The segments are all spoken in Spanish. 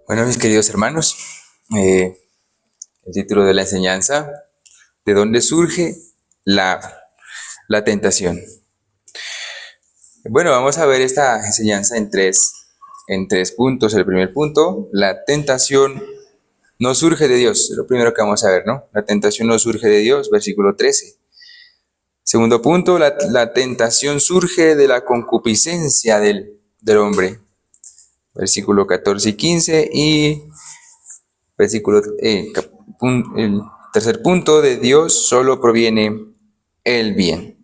Bueno, mis queridos hermanos, el título de la enseñanza: ¿de dónde surge la tentación? Bueno, vamos a ver esta enseñanza en tres puntos. El primer punto: la tentación no surge de Dios. Es lo primero que vamos a ver, ¿no? La tentación no surge de Dios, versículo 13. Segundo punto: la tentación surge de la concupiscencia del hombre, versículo 14 y 15. Y el tercer punto: de Dios solo proviene el bien.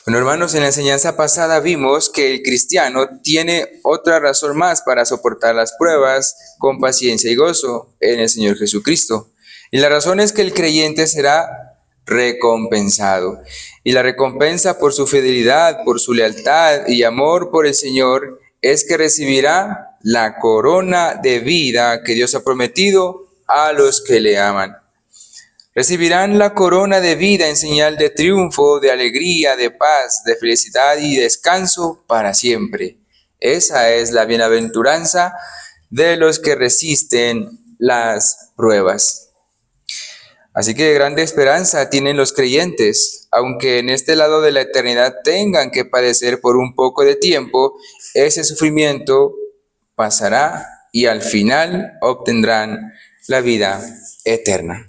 Bueno, hermanos, en la enseñanza pasada vimos que el cristiano tiene otra razón más para soportar las pruebas con paciencia y gozo en el Señor Jesucristo. Y la razón es que el creyente será recompensado. Y la recompensa por su fidelidad, por su lealtad y amor por el Señor es que recibirá la corona de vida que Dios ha prometido a los que le aman. Recibirán la corona de vida en señal de triunfo, de alegría, de paz, de felicidad y descanso para siempre. Esa es la bienaventuranza de los que resisten las pruebas. Así que grande esperanza tienen los creyentes, aunque en este lado de la eternidad tengan que padecer por un poco de tiempo, ese sufrimiento pasará y al final obtendrán la vida eterna.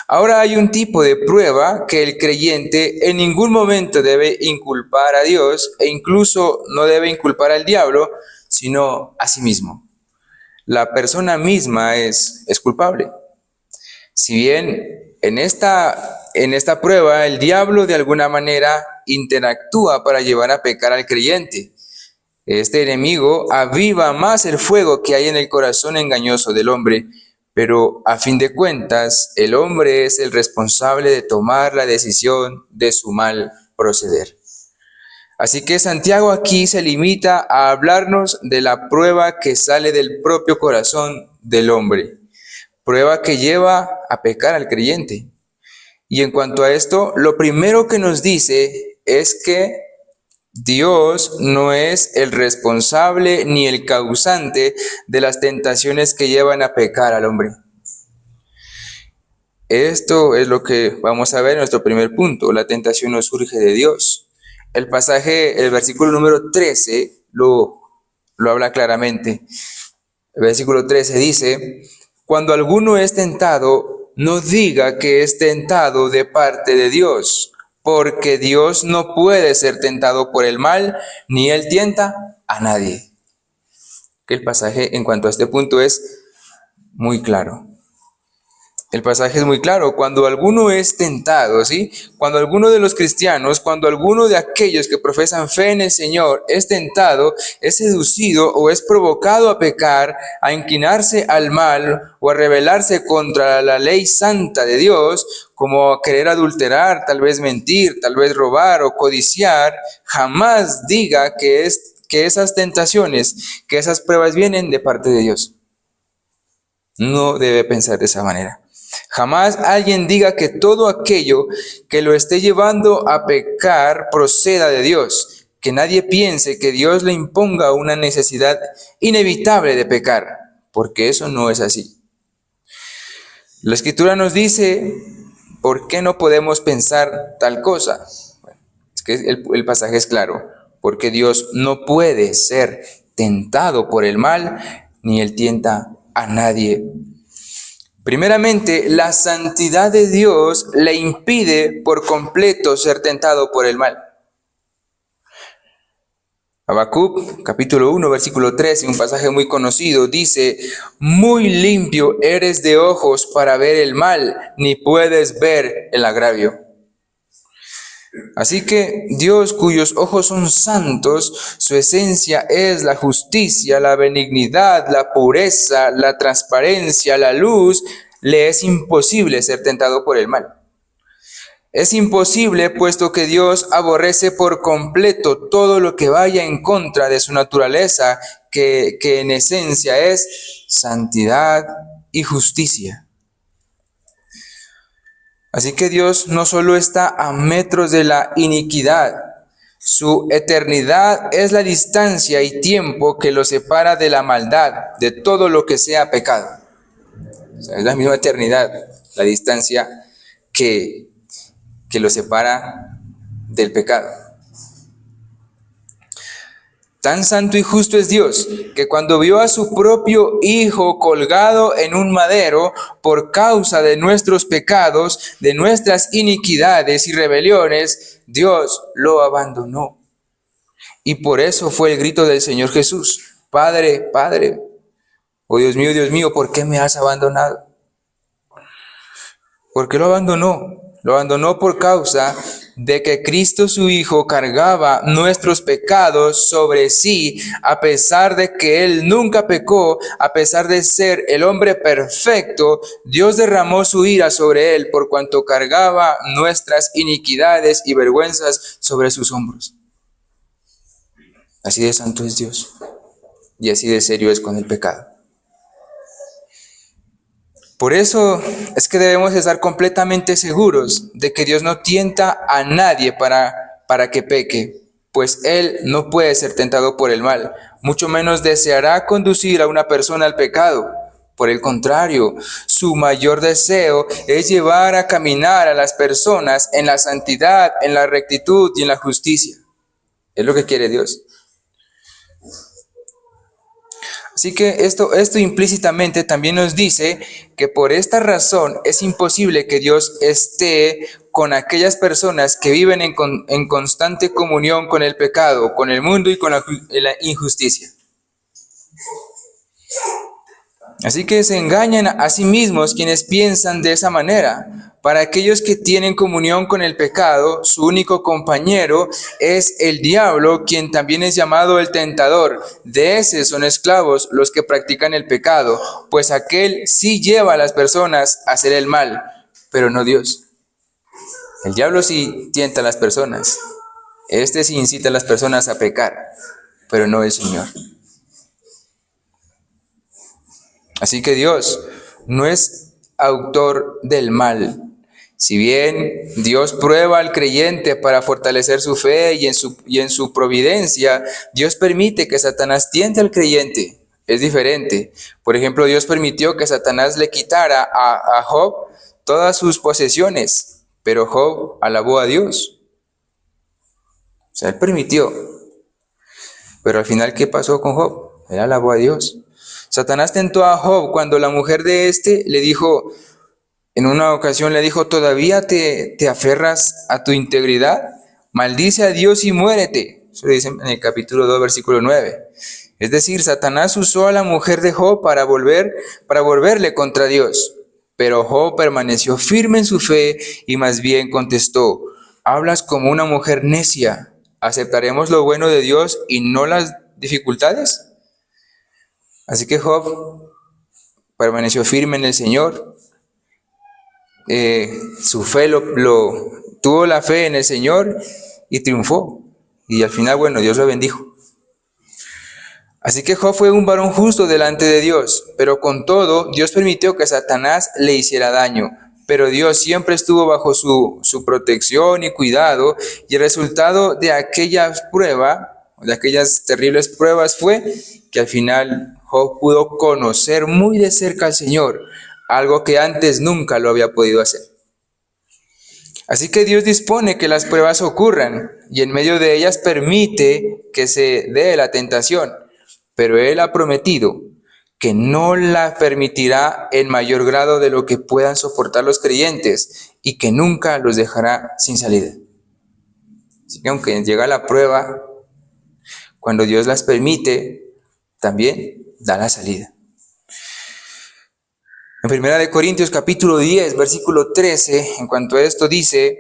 Ahora hay un tipo de prueba que el creyente en ningún momento debe inculpar a Dios e incluso no debe inculpar al diablo, sino a sí mismo. La persona misma es culpable. Si bien en esta prueba el diablo de alguna manera interactúa para llevar a pecar al creyente, este enemigo aviva más el fuego que hay en el corazón engañoso del hombre. Pero a fin de cuentas, el hombre es el responsable de tomar la decisión de su mal proceder. Así que Santiago aquí se limita a hablarnos de la prueba que sale del propio corazón del hombre, prueba que lleva a pecar al creyente. Y en cuanto a esto, lo primero que nos dice es que Dios no es el responsable ni el causante de las tentaciones que llevan a pecar al hombre. Esto es lo que vamos a ver en nuestro primer punto: la tentación no surge de Dios. El pasaje, el versículo número 13, lo habla claramente. El versículo 13 dice: cuando alguno es tentado, no diga que es tentado de parte de Dios, porque Dios no puede ser tentado por el mal, ni Él tienta a nadie. Que el pasaje en cuanto a este punto es muy claro. El pasaje es muy claro. Cuando alguno es tentado, ¿sí? Cuando alguno de los cristianos, cuando alguno de aquellos que profesan fe en el Señor es tentado, es seducido o es provocado a pecar, a inclinarse al mal o a rebelarse contra la ley santa de Dios, como a querer adulterar, tal vez mentir, tal vez robar o codiciar, jamás diga que esas tentaciones, que esas pruebas vienen de parte de Dios. No debe pensar de esa manera. Jamás alguien diga que todo aquello que lo esté llevando a pecar proceda de Dios. Que nadie piense que Dios le imponga una necesidad inevitable de pecar, porque eso no es así. La Escritura nos dice por qué no podemos pensar tal cosa. Bueno, es que el pasaje es claro: porque Dios no puede ser tentado por el mal, ni Él tienta a nadie. Primeramente, la santidad de Dios le impide por completo ser tentado por el mal. Habacuc, capítulo 1, versículo 13, un pasaje muy conocido, dice: muy limpio eres de ojos para ver el mal, ni puedes ver el agravio. Así que Dios, cuyos ojos son santos, su esencia es la justicia, la benignidad, la pureza, la transparencia, la luz, le es imposible ser tentado por el mal. Es imposible, puesto que Dios aborrece por completo todo lo que vaya en contra de su naturaleza, que en esencia es santidad y justicia. Así que Dios no solo está a metros de la iniquidad, Su eternidad es la distancia y tiempo que lo separa de la maldad, de todo lo que sea pecado. O sea, es la misma eternidad, la distancia que lo separa del pecado. Tan santo y justo es Dios, que cuando vio a su propio Hijo colgado en un madero por causa de nuestros pecados, de nuestras iniquidades y rebeliones, Dios lo abandonó. Y por eso fue el grito del Señor Jesús: Padre, Padre, oh Dios mío, ¿por qué me has abandonado? ¿Por qué lo abandonó? Lo abandonó por causa de que Cristo su Hijo cargaba nuestros pecados sobre sí, a pesar de que Él nunca pecó, a pesar de ser el hombre perfecto. Dios derramó su ira sobre Él por cuanto cargaba nuestras iniquidades y vergüenzas sobre sus hombros. Así de santo es Dios y así de serio es con el pecado. Por eso es que debemos estar completamente seguros de que Dios no tienta a nadie para que peque, pues Él no puede ser tentado por el mal, mucho menos deseará conducir a una persona al pecado. Por el contrario, su mayor deseo es llevar a caminar a las personas en la santidad, en la rectitud y en la justicia. Es lo que quiere Dios. Así que esto implícitamente también nos dice que por esta razón es imposible que Dios esté con aquellas personas que viven en constante comunión con el pecado, con el mundo y con la injusticia. Así que se engañan a sí mismos quienes piensan de esa manera. Para aquellos que tienen comunión con el pecado, su único compañero es el diablo, quien también es llamado el tentador. De ese son esclavos los que practican el pecado, pues aquel sí lleva a las personas a hacer el mal, pero no Dios. El diablo sí tienta a las personas. Este sí incita a las personas a pecar, pero no el Señor. Así que Dios no es autor del mal. Si bien Dios prueba al creyente para fortalecer su fe y en su providencia, Dios permite que Satanás tiente al creyente. Es diferente. Por ejemplo, Dios permitió que Satanás le quitara a Job todas sus posesiones, pero Job alabó a Dios. O sea, él permitió. Pero al final, ¿qué pasó con Job? Él alabó a Dios. Satanás tentó a Job cuando la mujer de le dijo, en una ocasión le dijo: ¿todavía te aferras a tu integridad? Maldice a Dios y muérete. Eso lo dice en el capítulo 2, versículo 9. Es decir, Satanás usó a la mujer de Job para volverle contra Dios. Pero Job permaneció firme en su fe y más bien contestó: hablas como una mujer necia. ¿Aceptaremos lo bueno de Dios y no las dificultades? Así que Job permaneció firme en el Señor. Su fe tuvo la fe en el Señor y triunfó. Y al final, bueno, Dios lo bendijo. Así que Job fue un varón justo delante de Dios, pero con todo, Dios permitió que Satanás le hiciera daño. Pero Dios siempre estuvo bajo su protección y cuidado, y el resultado de aquella prueba, de aquellas terribles pruebas, fue que al final Job pudo conocer muy de cerca al Señor, algo que antes nunca lo había podido hacer. Así que Dios dispone que las pruebas ocurran y en medio de ellas permite que se dé la tentación, pero Él ha prometido que no la permitirá en mayor grado de lo que puedan soportar los creyentes y que nunca los dejará sin salida. Así que aunque llega la prueba, cuando Dios las permite, también da la salida. En 1 Corintios capítulo 10, versículo 13, en cuanto a esto dice: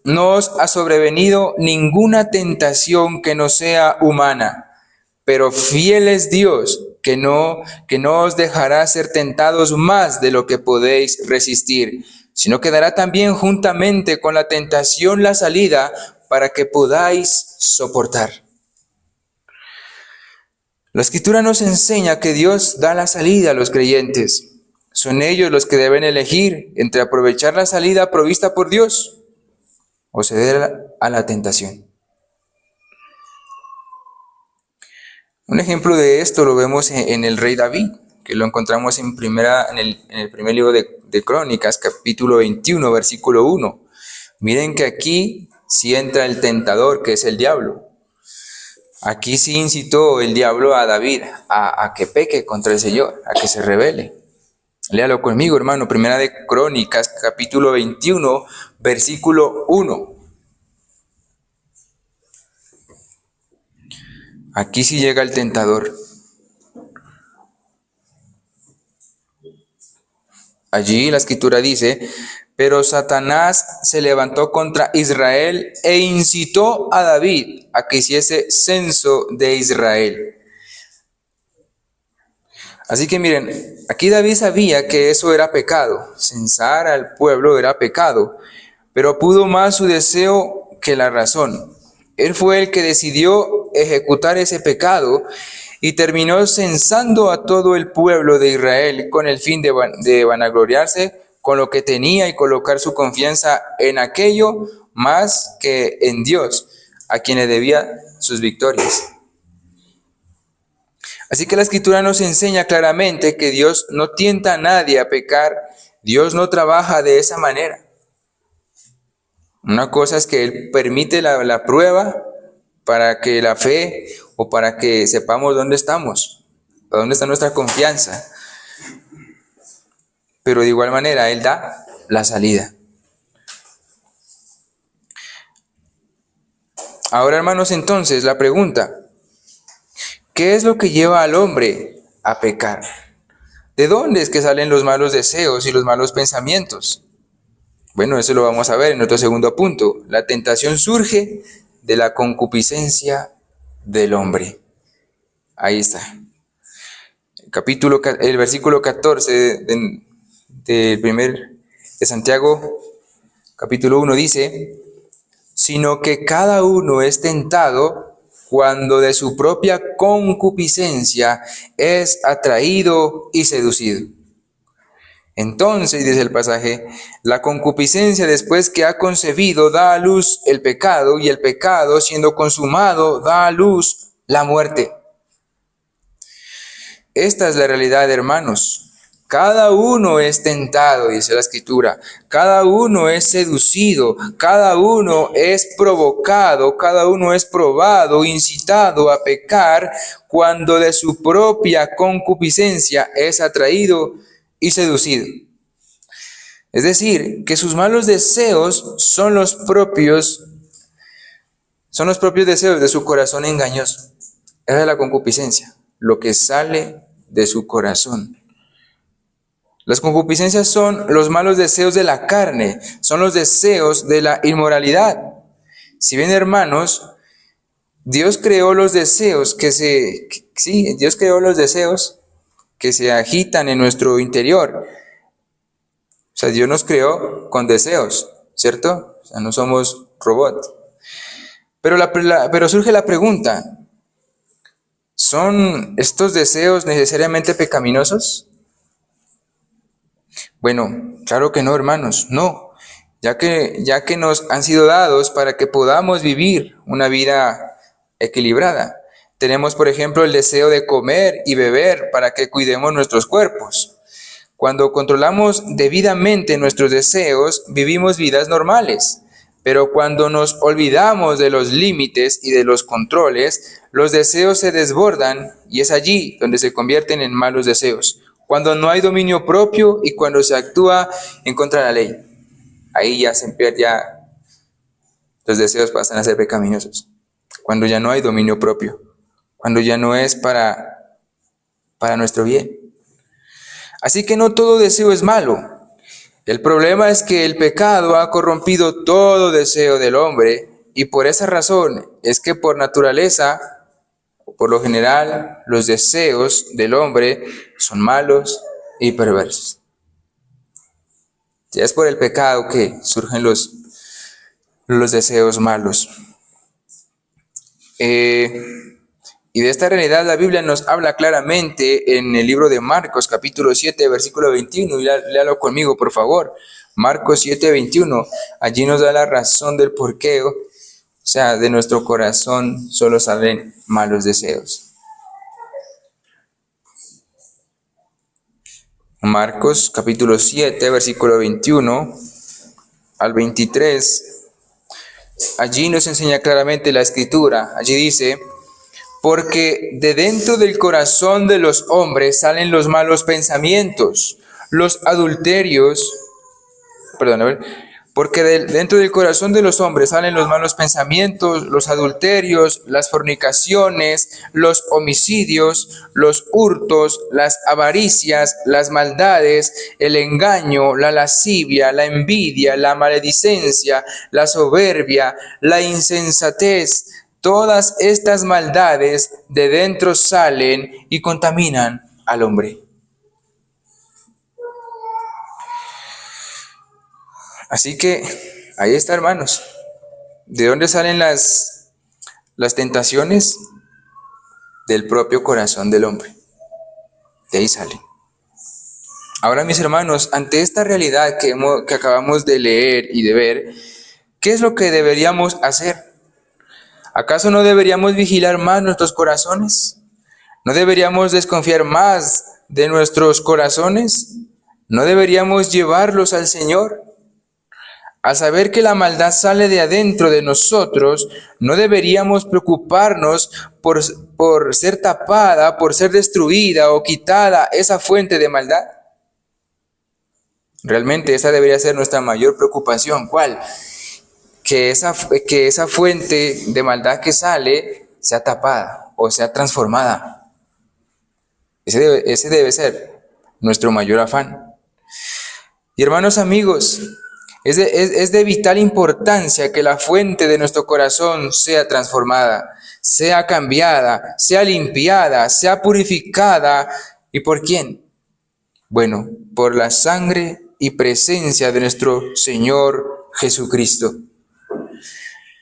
no os ha sobrevenido ninguna tentación que no sea humana, pero fiel es Dios, que no os dejará ser tentados más de lo que podéis resistir, sino que dará también juntamente con la tentación la salida para que podáis soportar. La Escritura nos enseña que Dios da la salida a los creyentes. Son ellos los que deben elegir entre aprovechar la salida provista por Dios o ceder a la tentación. Un ejemplo de esto lo vemos en el rey David, que lo encontramos en el primer libro de Crónicas, capítulo 21, versículo 1. Miren que aquí sí entra el tentador, que es el diablo. Aquí sí incitó el diablo a David a que peque contra el Señor, a que se rebele. Léalo conmigo, hermano, primera de Crónicas, capítulo 21, versículo 1. Aquí sí llega el tentador. Allí la escritura dice: pero Satanás se levantó contra Israel e incitó a David a que hiciese censo de Israel. Así que miren, aquí David sabía que eso era pecado, censar al pueblo era pecado, pero pudo más su deseo que la razón. Él fue el que decidió ejecutar ese pecado y terminó censando a todo el pueblo de Israel con el fin de vanagloriarse con lo que tenía y colocar su confianza en aquello más que en Dios, a quien le debía sus victorias. Así que la Escritura nos enseña claramente que Dios no tienta a nadie a pecar, Dios no trabaja de esa manera. Una cosa es que Él permite la prueba para que la fe o para que sepamos dónde estamos, dónde está nuestra confianza. Pero de igual manera Él da la salida. Ahora, hermanos, entonces la pregunta: ¿qué es lo que lleva al hombre a pecar? ¿De dónde es que salen los malos deseos y los malos pensamientos? Bueno, eso lo vamos a ver en otro segundo punto. La tentación surge de la concupiscencia del hombre. Ahí está. El versículo 14 de Santiago, capítulo 1 dice: sino que cada uno es tentado cuando de su propia concupiscencia es atraído y seducido. Entonces, dice el pasaje, la concupiscencia, después que ha concebido, da a luz el pecado, y el pecado, siendo consumado, da a luz la muerte. Esta es la realidad, hermanos. Cada uno es tentado, dice la Escritura. Cada uno es seducido, cada uno es provocado, cada uno es probado, incitado a pecar cuando de su propia concupiscencia es atraído y seducido. Es decir, que sus malos deseos son los propios deseos de su corazón engañoso. Esa es la concupiscencia, lo que sale de su corazón. Las concupiscencias son los malos deseos de la carne, son los deseos de la inmoralidad. Si bien, hermanos, Dios creó los deseos Dios creó los deseos que se agitan en nuestro interior. O sea, Dios nos creó con deseos, ¿cierto? O sea, no somos robots. Pero surge la pregunta: ¿son estos deseos necesariamente pecaminosos? Bueno, claro que no, hermanos, no. Ya que nos han sido dados para que podamos vivir una vida equilibrada. Tenemos, por ejemplo, el deseo de comer y beber para que cuidemos nuestros cuerpos. Cuando controlamos debidamente nuestros deseos, vivimos vidas normales. Pero cuando nos olvidamos de los límites y de los controles, los deseos se desbordan y es allí donde se convierten en malos deseos. Cuando no hay dominio propio y cuando se actúa en contra de la ley. Ahí ya los deseos pasan a ser pecaminosos. Cuando ya no hay dominio propio. Cuando ya no es para nuestro bien. Así que no todo deseo es malo. El problema es que el pecado ha corrompido todo deseo del hombre y por esa razón es que por naturaleza, o por lo general, los deseos del hombre son malos y perversos. Ya es por el pecado que surgen los deseos malos. Y de esta realidad la Biblia nos habla claramente en el libro de Marcos, capítulo 7, versículo 21. Y léalo conmigo, por favor. Marcos 7, 21. Allí nos da la razón del porqué. O sea, de nuestro corazón solo salen malos deseos. Marcos capítulo 7, versículo 21 al 23. Allí nos enseña claramente la Escritura. Allí dice: porque de dentro del corazón de los hombres salen los malos pensamientos, los adulterios, porque dentro del corazón de los hombres salen los malos pensamientos, los adulterios, las fornicaciones, los homicidios, los hurtos, las avaricias, las maldades, el engaño, la lascivia, la envidia, la maledicencia, la soberbia, la insensatez. Todas estas maldades de dentro salen y contaminan al hombre. Así que ahí está, hermanos. ¿De dónde salen las tentaciones? Del propio corazón del hombre. De ahí salen. Ahora, mis hermanos, ante esta realidad que acabamos de leer y de ver, ¿qué es lo que deberíamos hacer? ¿Acaso no deberíamos vigilar más nuestros corazones? ¿No deberíamos desconfiar más de nuestros corazones? ¿No deberíamos llevarlos al Señor? Al saber que la maldad sale de adentro de nosotros, ¿no deberíamos preocuparnos por ser tapada, por ser destruida o quitada esa fuente de maldad? Realmente esa debería ser nuestra mayor preocupación. ¿Cuál? Que esa fuente de maldad que sale sea tapada o sea transformada. Ese debe ser nuestro mayor afán. Y hermanos amigos, es de vital importancia que la fuente de nuestro corazón sea transformada, sea cambiada, sea limpiada, sea purificada. ¿Y por quién? Bueno, por la sangre y presencia de nuestro Señor Jesucristo.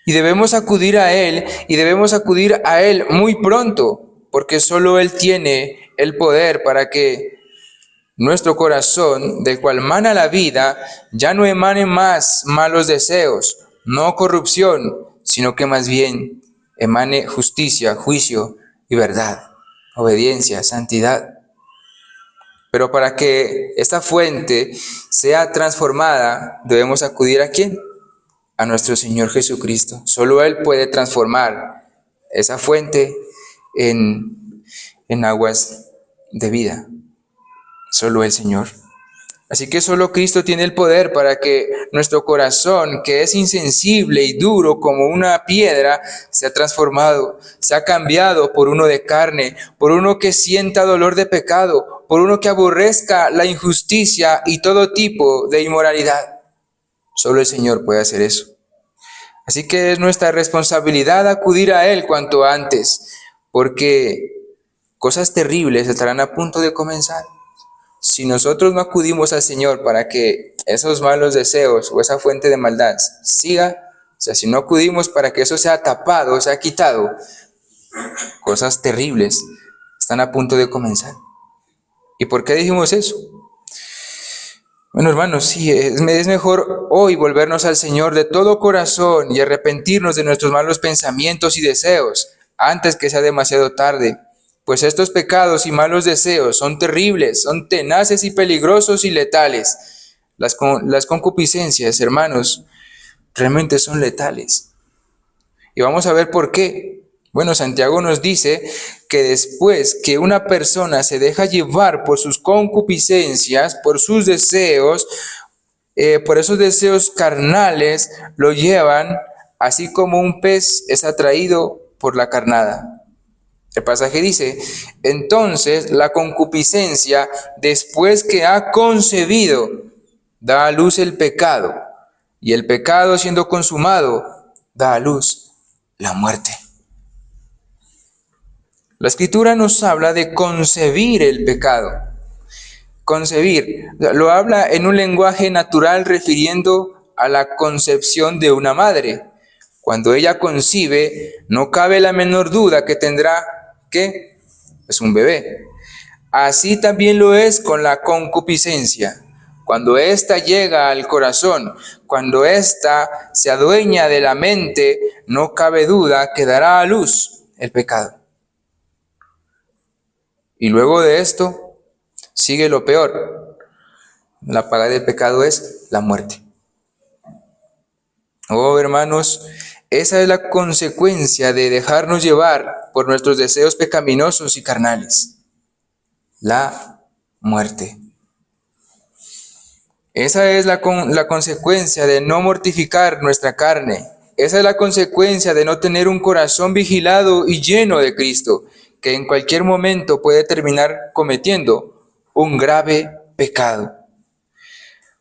Y debemos acudir a Él, y debemos acudir a Él muy pronto, porque solo Él tiene el poder para que nuestro corazón, del cual emana la vida, ya no emane más malos deseos, no corrupción, sino que más bien emane justicia, juicio y verdad, obediencia, santidad. Pero para que esta fuente sea transformada, debemos acudir ¿a quién? A nuestro Señor Jesucristo. Solo Él puede transformar esa fuente en aguas de vida. Solo el Señor. Así que solo Cristo tiene el poder para que nuestro corazón, que es insensible y duro como una piedra, sea transformado, sea cambiado por uno de carne, por uno que sienta dolor de pecado, por uno que aborrezca la injusticia y todo tipo de inmoralidad. Solo el Señor puede hacer eso. Así que es nuestra responsabilidad acudir a Él cuanto antes, porque cosas terribles estarán a punto de comenzar. Si nosotros no acudimos al Señor para que esos malos deseos o esa fuente de maldad siga, o sea, si no acudimos para que eso sea tapado, sea quitado, cosas terribles están a punto de comenzar. ¿Y por qué dijimos eso? Bueno, hermanos, sí, es mejor hoy volvernos al Señor de todo corazón y arrepentirnos de nuestros malos pensamientos y deseos antes que sea demasiado tarde. Pues estos pecados y malos deseos son terribles, son tenaces y peligrosos y letales. Las concupiscencias, hermanos, realmente son letales. Y vamos a ver por qué. Bueno, Santiago nos dice que después que una persona se deja llevar por sus concupiscencias, por sus deseos, por esos deseos carnales, lo llevan así como un pez es atraído por la carnada. El pasaje dice: entonces la concupiscencia, después que ha concebido, da a luz el pecado, y el pecado, siendo consumado, da a luz la muerte. La Escritura nos habla de concebir el pecado. Concebir, lo habla en un lenguaje natural refiriendo a la concepción de una madre. Cuando ella concibe, no cabe la menor duda que tendrá ¿qué? Es un bebé. Así también lo es con la concupiscencia. Cuando ésta llega al corazón, cuando ésta se adueña de la mente, no cabe duda que dará a luz el pecado. Y luego de esto, sigue lo peor. La paga del pecado es la muerte. Oh, hermanos, esa es la consecuencia de dejarnos llevar por nuestros deseos pecaminosos y carnales. La muerte. Esa es la consecuencia de no mortificar nuestra carne. Esa es la consecuencia de no tener un corazón vigilado y lleno de Cristo, que en cualquier momento puede terminar cometiendo un grave pecado.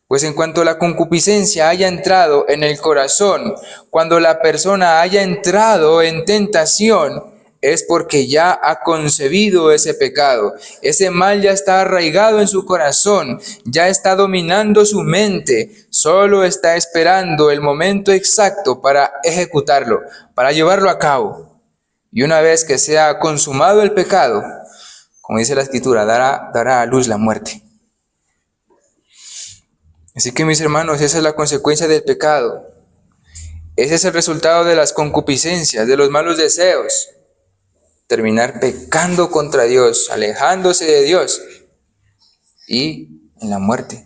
Pues en cuanto la concupiscencia haya entrado en el corazón, cuando la persona haya entrado en tentación, es porque ya ha concebido ese pecado. Ese mal ya está arraigado en su corazón, ya está dominando su mente, solo está esperando el momento exacto para ejecutarlo, para llevarlo a cabo. Y una vez que sea consumado el pecado, como dice la Escritura, dará a luz la muerte. Así que, mis hermanos, esa es la consecuencia del pecado. Ese es el resultado de las concupiscencias, de los malos deseos. Terminar pecando contra Dios, alejándose de Dios y en la muerte.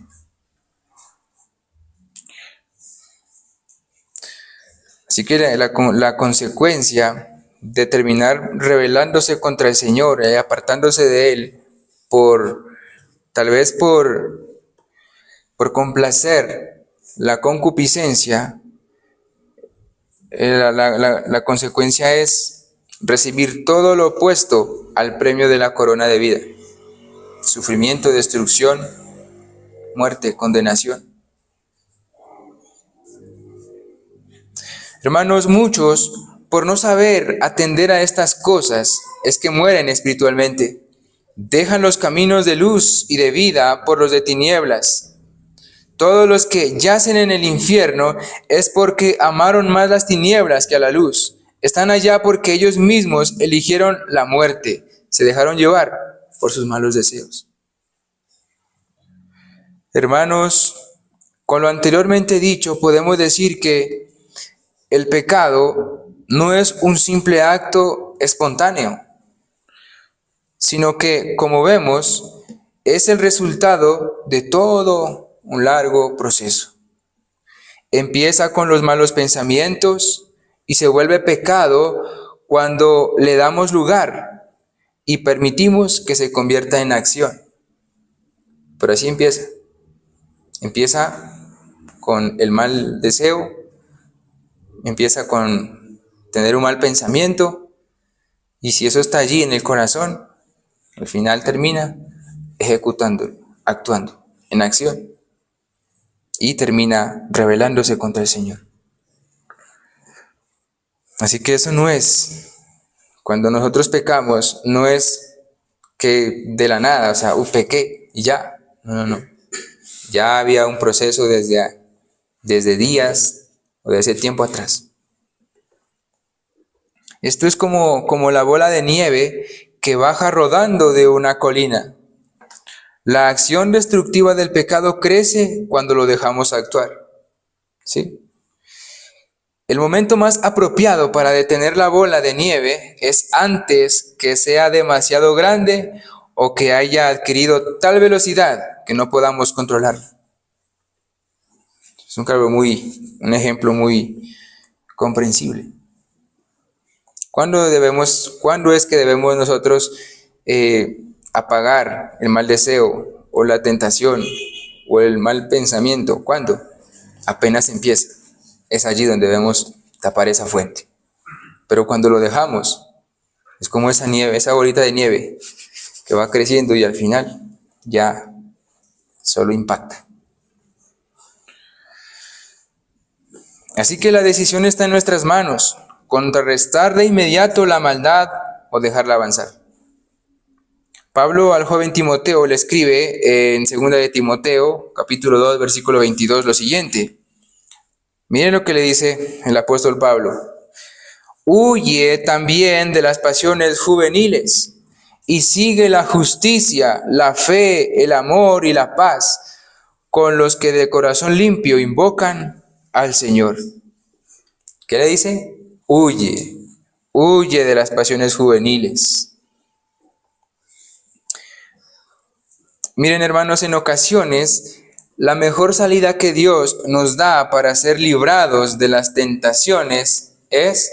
Así que la consecuencia de terminar rebelándose contra el Señor, apartándose de Él, tal vez por complacer la concupiscencia, la consecuencia es recibir todo lo opuesto al premio de la corona de vida: sufrimiento, destrucción, muerte, condenación. Hermanos, muchos, por no saber atender a estas cosas, es que mueren espiritualmente. Dejan los caminos de luz y de vida por los de tinieblas. Todos los que yacen en el infierno es porque amaron más las tinieblas que a la luz. Están allá porque ellos mismos eligieron la muerte. Se dejaron llevar por sus malos deseos. Hermanos, con lo anteriormente dicho, podemos decir que el pecado no es un simple acto espontáneo, sino que, como vemos, es el resultado de todo un largo proceso. Empieza con los malos pensamientos y se vuelve pecado cuando le damos lugar y permitimos que se convierta en acción. Pero así empieza. Empieza con el mal deseo, empieza con tener un mal pensamiento, y si eso está allí en el corazón, al final termina ejecutando, actuando en acción, y termina rebelándose contra el Señor. Así que eso no es, cuando nosotros pecamos, no es que de la nada, o sea, pequé y ya. No. Ya había un proceso desde días o desde tiempo atrás. Esto es como la bola de nieve que baja rodando de una colina. La acción destructiva del pecado crece cuando lo dejamos actuar. ¿Sí? El momento más apropiado para detener la bola de nieve es antes que sea demasiado grande o que haya adquirido tal velocidad que no podamos controlarla. Es un ejemplo muy comprensible. ¿Cuándo es que debemos nosotros apagar el mal deseo o la tentación o el mal pensamiento? ¿Cuándo? Apenas empieza. Es allí donde debemos tapar esa fuente. Pero cuando lo dejamos, es como esa nieve, esa bolita de nieve que va creciendo y al final ya solo impacta. Así que la decisión está en nuestras manos: contrarrestar de inmediato la maldad o dejarla avanzar. Pablo al joven Timoteo le escribe en 2 de Timoteo, capítulo 2, versículo 22, lo siguiente. Miren lo que le dice el apóstol Pablo: huye también de las pasiones juveniles y sigue la justicia, la fe, el amor y la paz con los que de corazón limpio invocan al Señor. ¿Qué le dice? Huye de las pasiones juveniles. Miren, hermanos, en ocasiones la mejor salida que Dios nos da para ser librados de las tentaciones es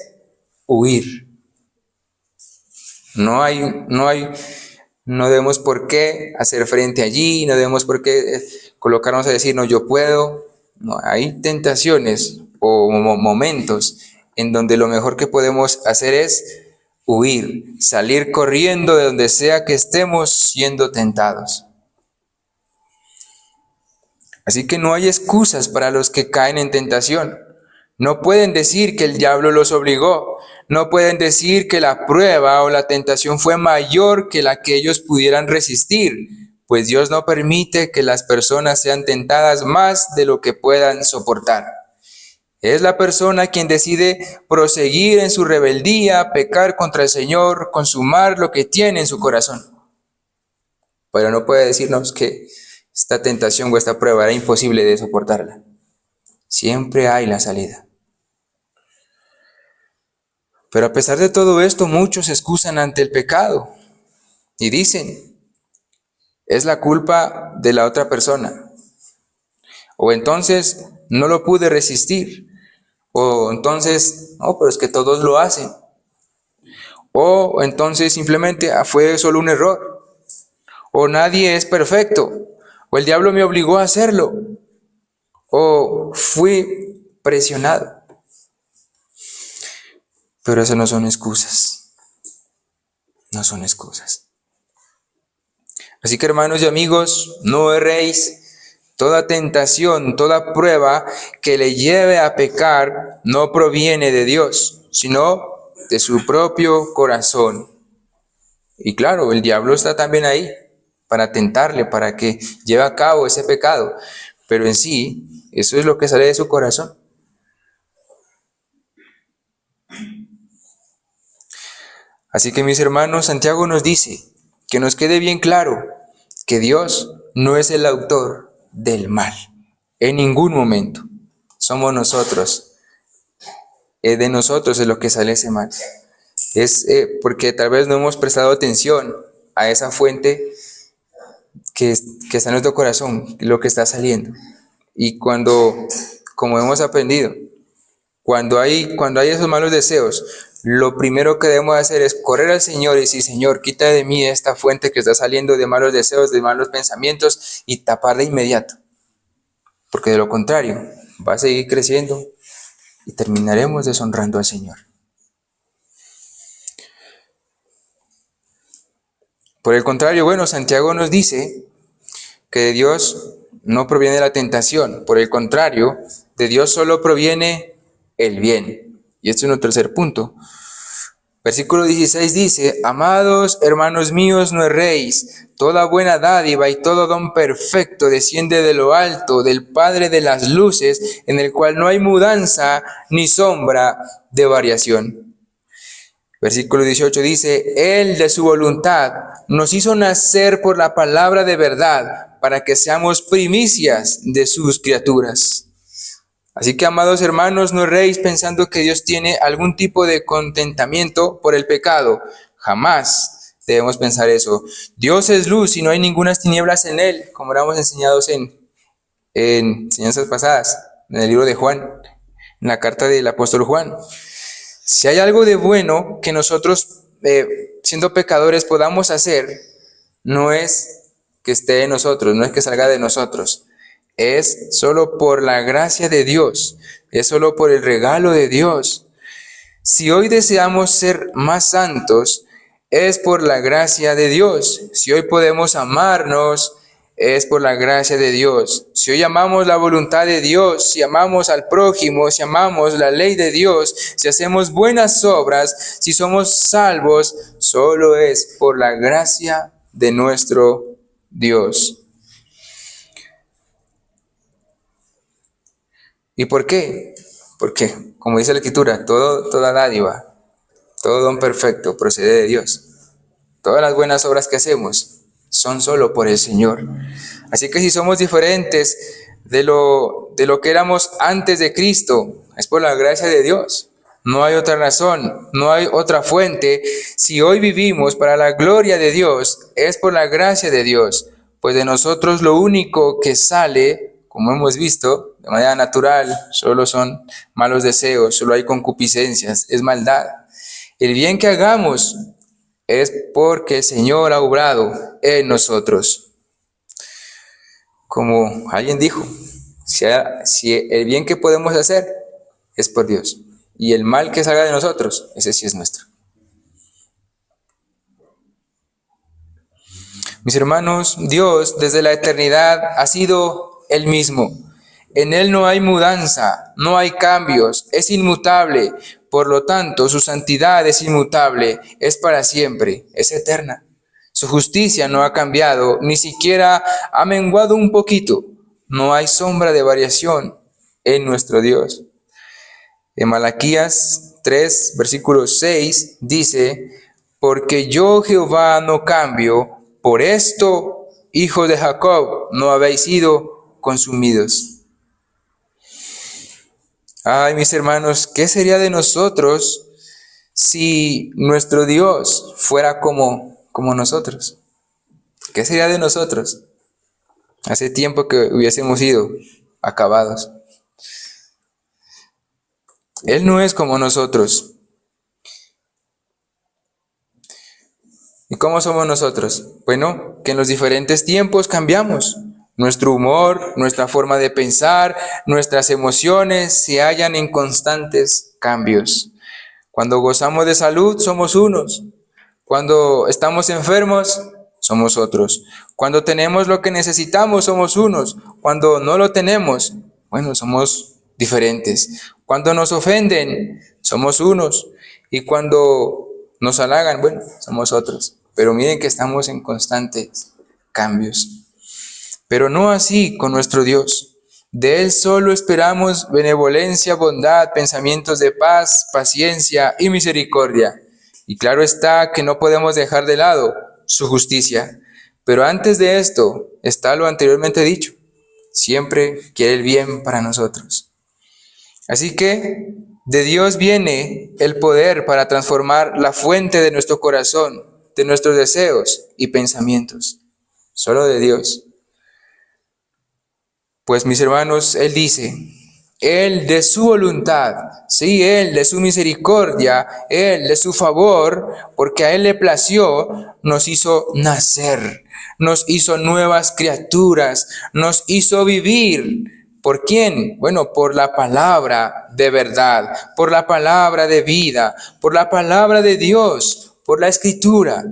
huir. No debemos por qué hacer frente allí, no debemos por qué colocarnos a decir, no, yo puedo. No, hay tentaciones o momentos en donde lo mejor que podemos hacer es huir, salir corriendo de donde sea que estemos siendo tentados. Así que no hay excusas para los que caen en tentación. No pueden decir que el diablo los obligó. No pueden decir que la prueba o la tentación fue mayor que la que ellos pudieran resistir, pues Dios no permite que las personas sean tentadas más de lo que puedan soportar. Es la persona quien decide proseguir en su rebeldía, pecar contra el Señor, consumar lo que tiene en su corazón. Pero no puede decirnos que esta tentación o esta prueba era imposible de soportarla. Siempre hay la salida. Pero a pesar de todo esto, muchos se excusan ante el pecado y dicen, es la culpa de la otra persona. O entonces no lo pude resistir. O entonces, no, pero es que todos lo hacen. O entonces simplemente fue solo un error. O nadie es perfecto. O el diablo me obligó a hacerlo. O fui presionado. Pero eso no son excusas. No son excusas. Así que hermanos y amigos, no erréis. Toda tentación, toda prueba que le lleve a pecar no proviene de Dios, sino de su propio corazón. Y claro, el diablo está también ahí para tentarle, para que lleve a cabo ese pecado. Pero en sí, eso es lo que sale de su corazón. Así que mis hermanos, Santiago nos dice que nos quede bien claro que Dios no es el autor del mal, en ningún momento. Somos nosotros. De nosotros es lo que sale ese mal. Es porque tal vez no hemos prestado atención a esa fuente que está en nuestro corazón, lo que está saliendo. Y como hemos aprendido, cuando hay esos malos deseos, lo primero que debemos hacer es correr al Señor y decir, Señor, quita de mí esta fuente que está saliendo de malos deseos, de malos pensamientos, y tapar de inmediato. Porque de lo contrario, va a seguir creciendo y terminaremos deshonrando al Señor. Por el contrario, bueno, Santiago nos dice que de Dios no proviene la tentación. Por el contrario, de Dios solo proviene el bien. Y este es nuestro tercer punto. Versículo 16 dice, amados hermanos míos, no erréis, toda buena dádiva y todo don perfecto desciende de lo alto, del Padre de las luces, en el cual no hay mudanza ni sombra de variación. Versículo 18 dice, Él de su voluntad nos hizo nacer por la palabra de verdad, para que seamos primicias de sus criaturas. Así que, amados hermanos, no erréis pensando que Dios tiene algún tipo de contentamiento por el pecado. Jamás debemos pensar eso. Dios es luz y no hay ninguna tinieblas en Él, como éramos enseñados en enseñanzas pasadas, en el libro de Juan, en la carta del apóstol Juan. Si hay algo de bueno que nosotros, siendo pecadores, podamos hacer, no es que esté en nosotros, no es que salga de nosotros. Es solo por la gracia de Dios, es solo por el regalo de Dios. Si hoy deseamos ser más santos, es por la gracia de Dios. Si hoy podemos amarnos, es por la gracia de Dios. Si hoy amamos la voluntad de Dios, si amamos al prójimo, si amamos la ley de Dios, si hacemos buenas obras, si somos salvos, solo es por la gracia de nuestro Dios. ¿Y por qué? Porque, como dice la Escritura, toda dádiva, todo don perfecto procede de Dios. Todas las buenas obras que hacemos son solo por el Señor. Así que si somos diferentes de lo que éramos antes de Cristo, es por la gracia de Dios. No hay otra razón, no hay otra fuente. Si hoy vivimos para la gloria de Dios, es por la gracia de Dios. Pues de nosotros lo único que sale como hemos visto, de manera natural, solo son malos deseos, solo hay concupiscencias, es maldad. El bien que hagamos es porque el Señor ha obrado en nosotros. Como alguien dijo, si el bien que podemos hacer es por Dios, y el mal que salga de nosotros, ese sí es nuestro. Mis hermanos, Dios desde la eternidad ha sido el mismo. En Él no hay mudanza, no hay cambios, es inmutable. Por lo tanto, su santidad es inmutable, es para siempre, es eterna. Su justicia no ha cambiado, ni siquiera ha menguado un poquito. No hay sombra de variación en nuestro Dios. En Malaquías 3, versículo 6, dice: porque yo, Jehová, no cambio. Por esto, hijos de Jacob, no habéis sido consumidos. Ay, mis hermanos, ¿qué sería de nosotros si nuestro Dios fuera como nosotros? ¿Qué sería de nosotros? Hace tiempo que hubiésemos sido acabados. Él no es como nosotros. ¿Y cómo somos nosotros? Bueno, que en los diferentes tiempos cambiamos. Nuestro humor, nuestra forma de pensar, nuestras emociones se hallan en constantes cambios. Cuando gozamos de salud, somos unos. Cuando estamos enfermos, somos otros. Cuando tenemos lo que necesitamos, somos unos. Cuando no lo tenemos, bueno, somos diferentes. Cuando nos ofenden, somos unos. Y cuando nos halagan, bueno, somos otros. Pero miren que estamos en constantes cambios. Pero no así con nuestro Dios. De Él solo esperamos benevolencia, bondad, pensamientos de paz, paciencia y misericordia. Y claro está que no podemos dejar de lado su justicia. Pero antes de esto está lo anteriormente dicho. Siempre quiere el bien para nosotros. Así que de Dios viene el poder para transformar la fuente de nuestro corazón, de nuestros deseos y pensamientos. Solo de Dios. Pues mis hermanos, Él dice, Él de su voluntad, sí, Él de su misericordia, Él de su favor, porque a Él le plació, nos hizo nacer, nos hizo nuevas criaturas, nos hizo vivir. ¿Por quién? Bueno, por la palabra de verdad, por la palabra de vida, por la palabra de Dios, por la Escritura,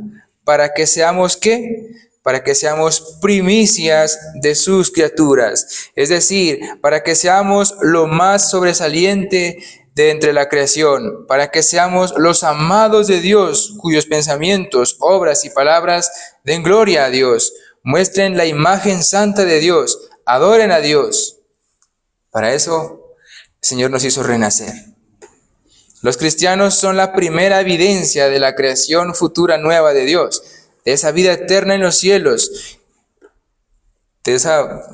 para que seamos ¿qué? Para que seamos primicias de sus criaturas, es decir, para que seamos lo más sobresaliente de entre la creación, para que seamos los amados de Dios, cuyos pensamientos, obras y palabras den gloria a Dios, muestren la imagen santa de Dios, adoren a Dios. Para eso el Señor nos hizo renacer. Los cristianos son la primera evidencia de la creación futura nueva de Dios, de esa vida eterna en los cielos, de esa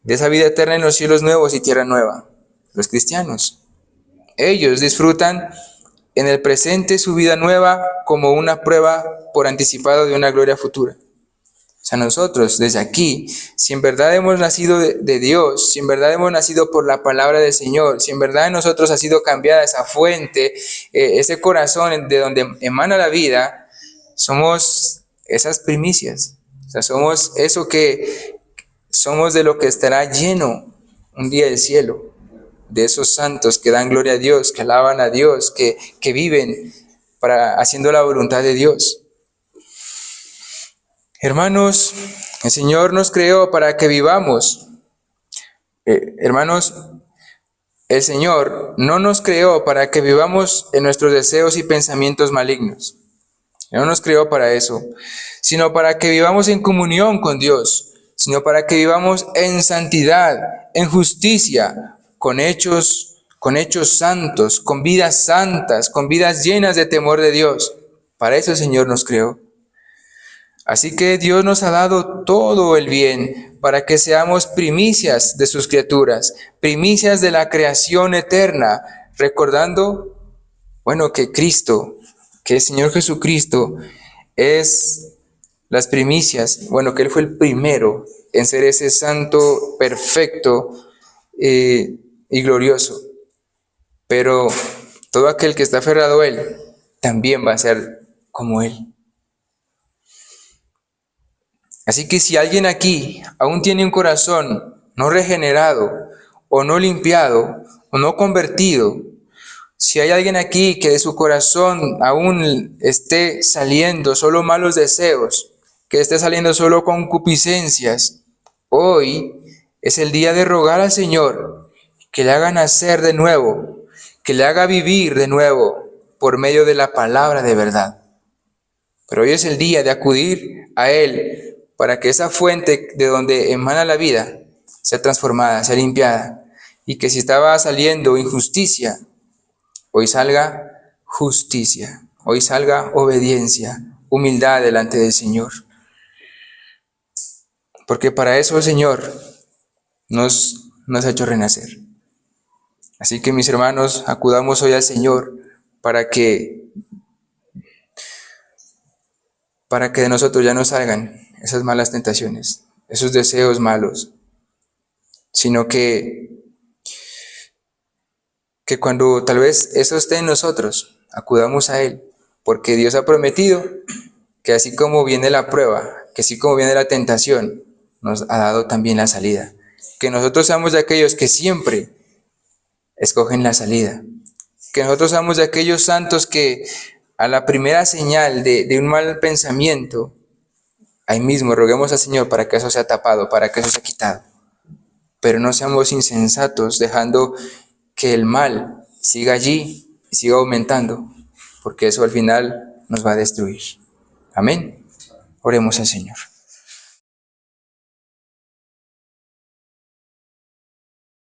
vida eterna en los cielos nuevos y tierra nueva. Los cristianos, ellos disfrutan en el presente su vida nueva como una prueba por anticipado de una gloria futura. O sea, nosotros desde aquí, si en verdad hemos nacido de Dios, si en verdad hemos nacido por la palabra del Señor, si en verdad en nosotros ha sido cambiada esa fuente, ese corazón de donde emana la vida, somos esas primicias. O sea, somos eso que somos de lo que estará lleno un día el cielo, de esos santos que dan gloria a Dios, que alaban a Dios, que viven haciendo la voluntad de Dios. Hermanos, el Señor nos creó para que vivamos. Hermanos, el Señor no nos creó para que vivamos en nuestros deseos y pensamientos malignos. No nos creó para eso, sino para que vivamos en comunión con Dios, sino para que vivamos en santidad, en justicia, con hechos santos, con vidas santas, con vidas llenas de temor de Dios. Para eso el Señor nos creó. Así que Dios nos ha dado todo el bien para que seamos primicias de sus criaturas, primicias de la creación eterna, recordando, bueno, que Cristo, que el Señor Jesucristo es las primicias, bueno, que Él fue el primero en ser ese santo perfecto y glorioso. Pero todo aquel que está aferrado a Él también va a ser como Él. Así que si alguien aquí aún tiene un corazón no regenerado, o no limpiado, o no convertido, si hay alguien aquí que de su corazón aún esté saliendo solo malos deseos, que esté saliendo solo concupiscencias, hoy es el día de rogar al Señor que le haga nacer de nuevo, que le haga vivir de nuevo por medio de la palabra de verdad. Pero hoy es el día de acudir a Él para que esa fuente de donde emana la vida sea transformada, sea limpiada, y que si estaba saliendo injusticia, hoy salga justicia, hoy salga obediencia, humildad delante del Señor. Porque para eso el Señor nos ha hecho renacer. Así que mis hermanos, acudamos hoy al Señor para que de nosotros ya no salgan esas malas tentaciones, esos deseos malos, sino que cuando tal vez eso esté en nosotros, acudamos a Él, porque Dios ha prometido que así como viene la prueba, que así como viene la tentación, nos ha dado también la salida. Que nosotros seamos de aquellos que siempre escogen la salida. Que nosotros seamos de aquellos santos que a la primera señal de un mal pensamiento, ahí mismo roguemos al Señor para que eso sea tapado, para que eso sea quitado. Pero no seamos insensatos dejando que el mal siga allí y siga aumentando, porque eso al final nos va a destruir. Amén. Oremos al Señor.